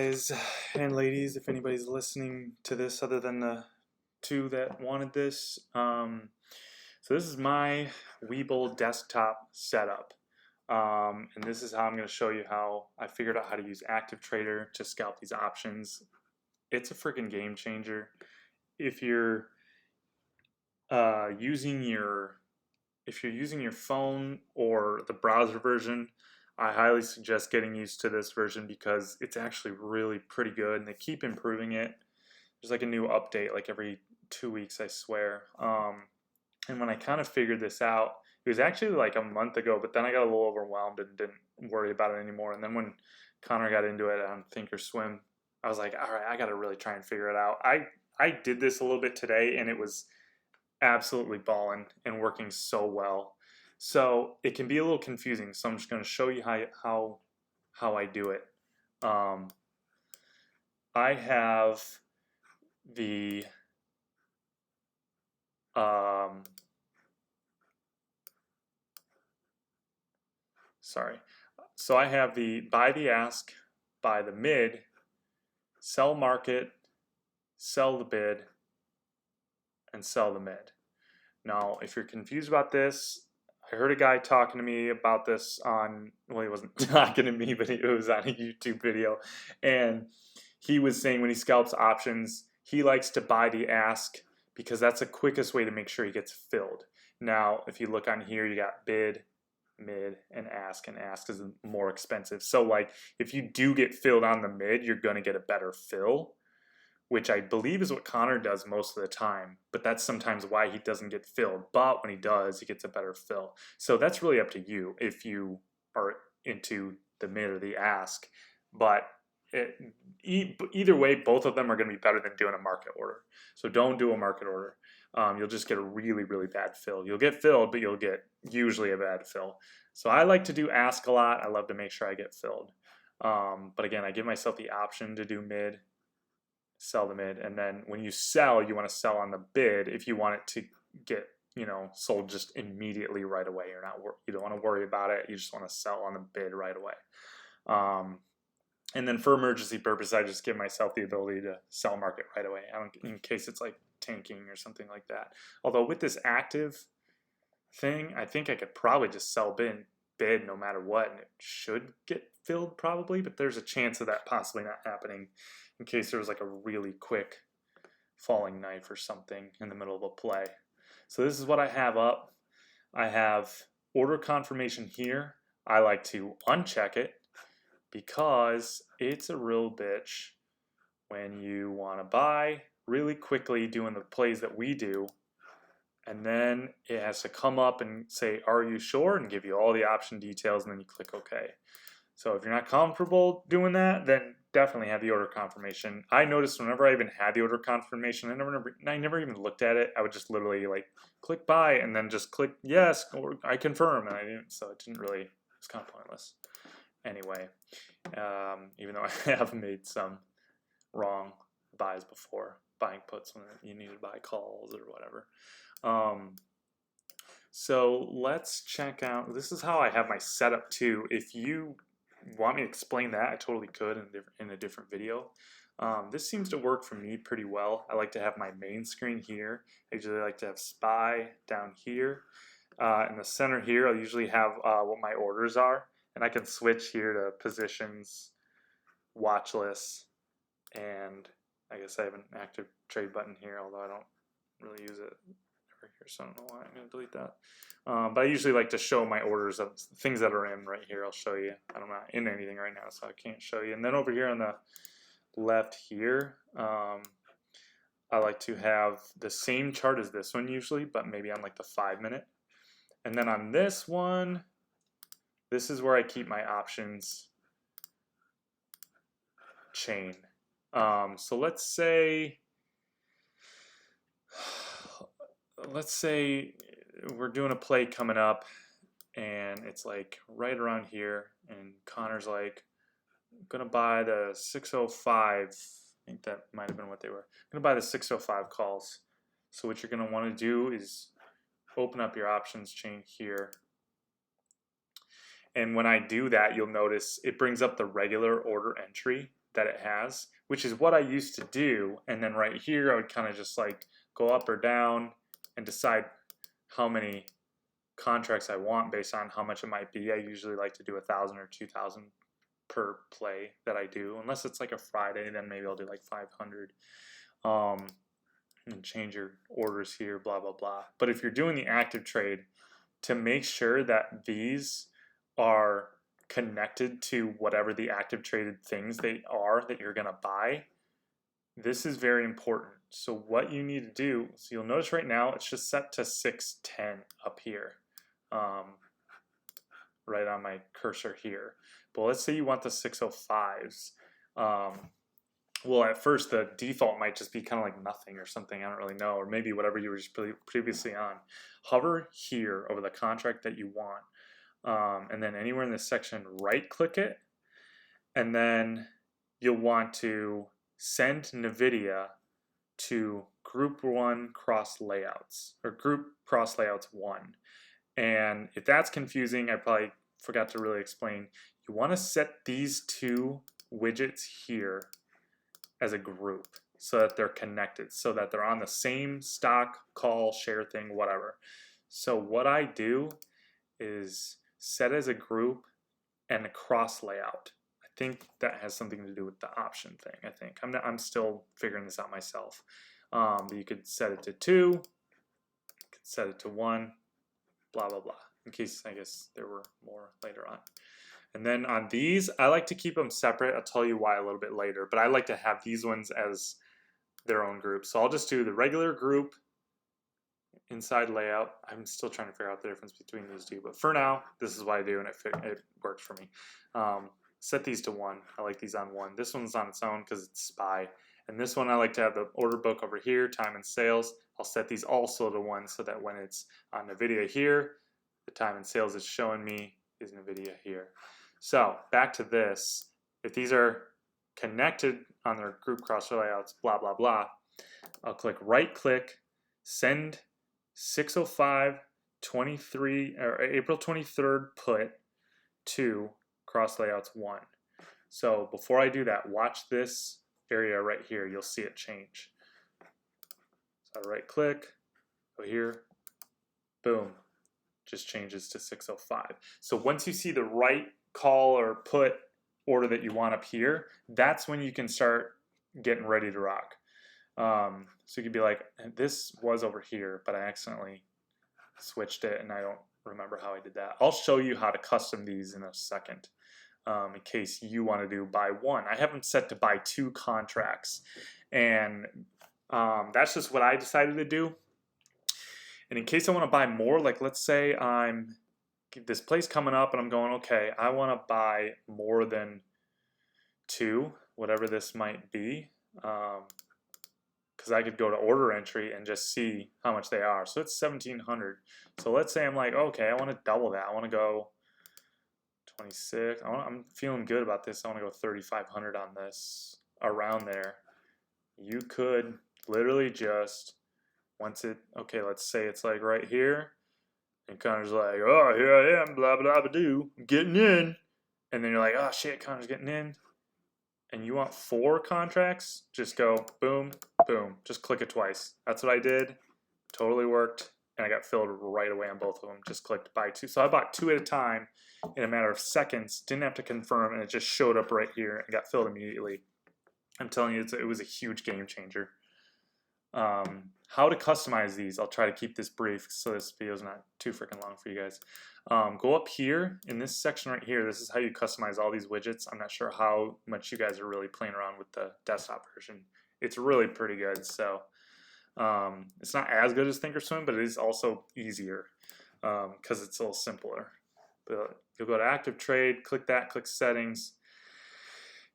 Guys and ladies, if anybody's listening to this other than the two that wanted this, so this is my Webull desktop setup, and this is how I'm going to show you how I figured out how to use Active Trader to scalp these options. It's a freaking game changer. If you're using your phone or the browser version, I highly suggest getting used to this version because it's actually really pretty good and they keep improving it. There's like a new update like every 2 weeks, I swear. And when I kind of figured this out, it was actually like a month ago, but then I got a little overwhelmed and didn't worry about it anymore. And then when Connor got into it on Thinkorswim, I was like, all right, I got to really try and figure it out. I did this a little bit today and it was absolutely balling and working so well. So it can be a little confusing. So I'm just going to show you how I do it. I have the So I have the buy the ask, buy the mid, sell market, sell the bid, and sell the mid. Now, if you're confused about this, I heard a guy talking to me about this on, well, he wasn't talking to me, but it was on a YouTube video. And he was saying when he scalps options, he likes to buy the ask because that's the quickest way to make sure he gets filled. Now, if you look on here, you got bid, mid, and ask is more expensive. So like if you do get filled on the mid, you're going to get a better fill, which I believe is what Connor does most of the time, but that's sometimes why he doesn't get filled. But when he does, he gets a better fill. So that's really up to you if you are into the mid or the ask. But either way, both of them are going to be better than doing a market order. So don't do a market order. You'll just get a really, really bad fill. You'll get filled, but you'll get usually a bad fill. So I like to do ask a lot. I love to make sure I get filled. But again, I give myself the option to do mid, sell the mid, and then when you sell, you want to sell on the bid if you want it to get sold just immediately right away. You don't want to worry about it. You just want to sell on the bid right away. And then for emergency purpose, I just give myself the ability to sell market right away, in case it's like tanking or something like that. Although with this active thing, I think I could probably just sell bid no matter what, and it should get filled probably, but there's a chance of that possibly not happening in case there was like a really quick falling knife or something in the middle of a play. So this is what I have up. I have order confirmation here. I like to uncheck it because it's a real bitch when you want to buy really quickly doing the plays that we do, and then it has to come up and say, are you sure, and give you all the option details, and then you click OK. So if you're not comfortable doing that, then definitely have the order confirmation. I noticed whenever I even had the order confirmation, I never even looked at it. I would just literally like click buy and then just click yes or I confirm, and I didn't. So it didn't really. It's kind of pointless. Anyway, even though I have made some wrong buys before, buying puts when you need to buy calls or whatever. So let's check out. This is how I have my setup too. If you want me to explain that, I totally could in a different video. This seems to work for me pretty well. I like to have my main screen here. I usually like to have SPY down here. In the center here, I'll usually have what my orders are. And I can switch here to positions, watch lists, and I guess I have an active trade button here, although I don't really use it ever here, so I don't know why I'm going to delete that. But I usually like to show my orders of things that are in right here. I'll show you. I'm not in anything right now, so I can't show you. And then over here on the left here, I like to have the same chart as this one usually, but maybe on like the 5-minute. And then on this one, this is where I keep my options chain. So let's say we're doing a play coming up and it's like right around here and Connor's like, I'm gonna buy the 605. I think that might have been what they were. I'm gonna buy the 605 calls. So what you're gonna want to do is open up your options chain here. And when I do that, you'll notice it brings up the regular order entry that it has, which is what I used to do. And then right here, I would kind of just like go up or down and decide how many contracts I want based on how much it might be. I usually like to do 1,000 or 2,000 per play that I do, unless it's like a Friday, then maybe I'll do like 500. And change your orders here, blah blah blah. But if you're doing the active trade, to make sure that these are connected to whatever the active traded things they are that you're gonna buy, this is very important. So what you need to do, so you'll notice right now it's just set to 610 up here, right on my cursor here. But let's say you want the 605s. Well, at first the default might just be kind of like nothing or something, I don't really know, or maybe whatever you were just previously on. Hover here over the contract that you want, and then anywhere in this section, right click it, and then you'll want to send NVIDIA to group 1 cross layouts, or group cross layouts 1. And if that's confusing, I probably forgot to really explain, you want to set these two widgets here as a group so that they're connected, so that they're on the same stock, call, share thing, whatever. So what I do is set as a group and a cross layout. I think that has something to do with the option thing, I think. I'm still figuring this out myself. But you could set it to 2, you could set it to 1, blah, blah, blah, in case, I guess, there were more later on. And then on these, I like to keep them separate. I'll tell you why a little bit later, but I like to have these ones as their own group. So I'll just do the regular group inside layout. I'm still trying to figure out the difference between these two, but for now, this is what I do, and it works for me. Set these to 1. I like these on 1. This one's on its own because it's SPY. And this one, I like to have the order book over here, time and sales. I'll set these also to 1 so that when it's on NVIDIA here, the time and sales is showing me is NVIDIA here. So back to this, if these are connected on their group cross layouts, blah, blah, blah, I'll click right click, send 605.23 or April 23rd put to cross layouts 1. So before I do that, watch this area right here. You'll see it change. So I right click, go here, boom, just changes to 605. So once you see the right call or put order that you want up here, that's when you can start getting ready to rock. So you could be like, this was over here, but I accidentally switched it and I don't remember how I did that. I'll show you how to custom these in a second, in case you want to do buy 1. I have them set to buy 2 contracts, and that's just what I decided to do. And in case I want to buy more, like let's say I'm this place coming up and I'm going, okay, I want to buy more than 2, whatever this might be, because I could go to order entry and just see how much they are. So it's 1,700. So let's say I'm like, okay, I want to double that. I want to go 26. I'm feeling good about this. I want to go 3,500 on this, around there. You could literally just, once it, okay, let's say it's like right here, and Connor's like, oh, here I am, blah, blah, blah, do, getting in. And then you're like, oh, shit, Connor's getting in. And you want 4 contracts, just go boom, boom. Just click it twice. That's what I did. Totally worked. And I got filled right away on both of them. Just clicked buy 2. So I bought 2 at a time in a matter of seconds. Didn't have to confirm, and it just showed up right here and got filled immediately. I'm telling you, it was a huge game changer. How to customize these, I'll try to keep this brief so this video is not too freaking long for you guys. Go up here in this section right here. This is how you customize all these widgets. I'm not sure how much you guys are really playing around with the desktop version. It's really pretty good. So it's not as good as Thinkorswim, but it is also easier because it's a little simpler. But you'll go to active trade, click that, click settings.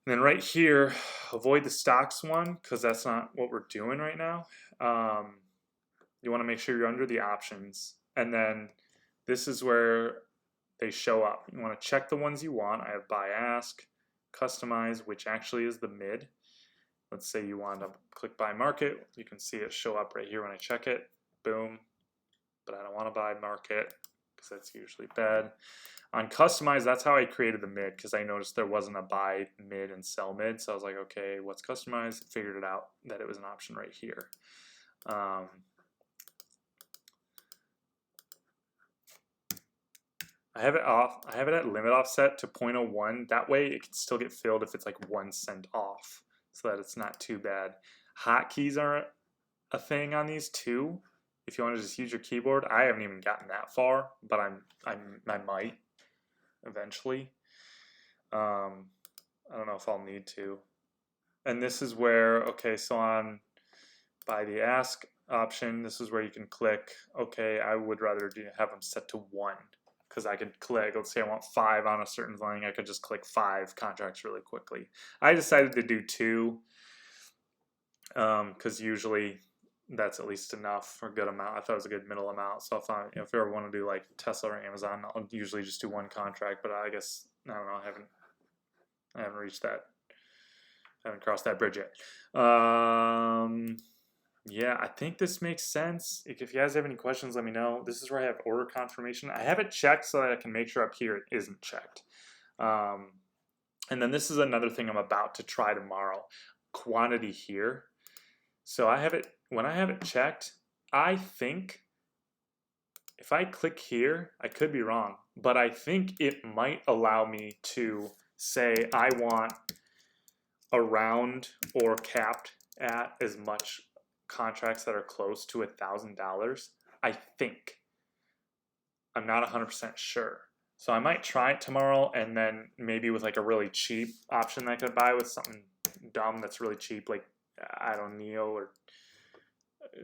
And then right here, avoid the stocks one because that's not what we're doing right now. You want to make sure you're under the options. And then this is where they show up. You want to check the ones you want. I have buy ask, customize, which actually is the mid. Let's say you want to click buy market. You can see it show up right here when I check it. Boom. But I don't want to buy market because that's usually bad. On customize, that's how I created the mid, because I noticed there wasn't a buy mid and sell mid. So I was like, okay, what's customized? Figured it out that it was an option right here. I have it off. I have it at limit offset to 0.01. That way it can still get filled if it's like 1 cent off, so that it's not too bad. Hotkeys are a thing on these too. If you want to just use your keyboard, I haven't even gotten that far, but I might eventually. I don't know if I'll need to. And this is where, okay, so on by the ask option, this is where you can click, okay, I would rather have them set to 1, because I could click, let's say I want 5 on a certain thing, I could just click 5 contracts really quickly. I decided to do 2, because usually that's at least enough for a good amount. I thought it was a good middle amount. So if you ever want to do like Tesla or Amazon, I'll usually just do 1 contract. But I guess I don't know. I haven't reached that. I haven't crossed that bridge yet. Yeah, I think this makes sense. If you guys have any questions, let me know. This is where I have order confirmation. I have it checked so that I can make sure up here it isn't checked. And then this is another thing I'm about to try tomorrow. Quantity here. So I have it, when I have it checked, I think if I click here, I could be wrong, but I think it might allow me to say I want around or capped at as much contracts that are close to $1,000. I think. I'm not 100% sure. So I might try it tomorrow, and then maybe with like a really cheap option that I could buy with something dumb that's really cheap, like I don't know, Neo or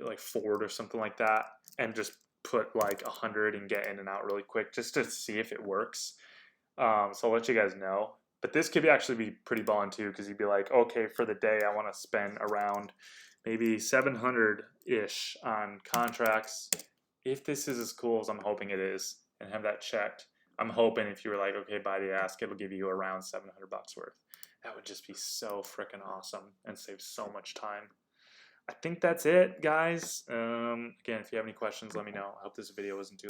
like Ford or something like that, and just put like 100 and get in and out really quick just to see if it works. So I'll let you guys know. But this could actually be pretty ballin' too, because you'd be like, okay, for the day I want to spend around maybe 700-ish on contracts. If this is as cool as I'm hoping it is, and have that checked, I'm hoping if you were like, okay, buy the ask, it'll give you around 700 bucks worth. That would just be so freaking awesome and save so much time. I think that's it, guys. Again, if you have any questions, let me know. I hope this video wasn't too